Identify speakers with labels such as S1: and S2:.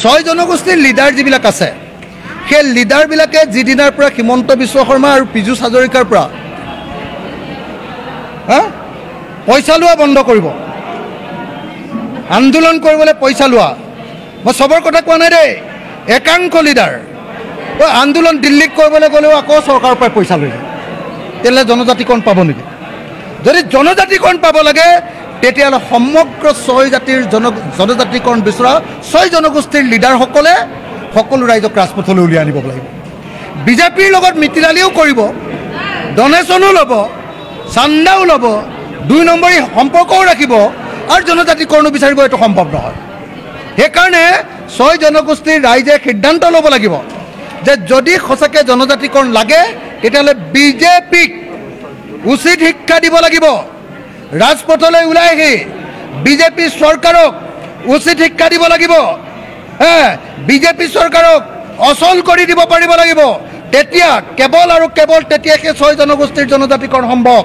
S1: ছয় জনগোষ্ঠীৰ লিডাৰ যিবিলাক আছে সেই লিডাৰবিলাকে যিদিনাৰ পৰা হিমন্ত বিশ্ব শৰ্মা আৰু পীযুষ হাজৰিকাৰ পৰা পইচা লোৱা বন্ধ কৰিব, আন্দোলন কৰিবলৈ পইচা লোৱা, মই চবৰ কথা কোৱা নাই দেই, একাংশ লিডাৰ আন্দোলন দিল্লীত কৰিবলৈ গ'লেও আকৌ চৰকাৰৰ পৰা পইচা লৈ যায়। তেতিয়াহ'লে জনজাতিকৰণ পাব নেকি? যদি জনজাতিকৰণ পাব লাগে তেতিয়াহ'লে সমগ্ৰ ছয় জাতিৰ জনজাতিকৰণ বিচৰা ছয় জনগোষ্ঠীৰ লিডাৰসকলে সকলো ৰাইজক ৰাজপথলৈ উলিয়াই আনিব লাগিব। বিজেপিৰ লগত মিতিৰালিও কৰিব, ডনেশ্যনো ল'ব, চান্দাও ল'ব, 2 নম্বৰী সম্পৰ্কও ৰাখিব আৰু জনজাতিকৰণো বিচাৰিব, এইটো সম্ভৱ নহয়। সেইকাৰণে ছয় জনগোষ্ঠীৰ ৰাইজে সিদ্ধান্ত ল'ব লাগিব যে যদি সঁচাকৈ জনজাতিকৰণ লাগে তেতিয়াহ'লে বিজেপিক উচিত শিক্ষা দিব লাগিব, ৰাজপথলৈ ওলাই আহি বিজেপি চৰকাৰক উচিত শিক্ষা দিব লাগিব, বিজেপি চৰকাৰক অচল কৰি দিব পাৰিব লাগিব। তেতিয়া কেৱল আৰু কেৱল তেতিয়াহে ছয় জনগোষ্ঠীৰ জনজাতিকৰণ সম্ভৱ।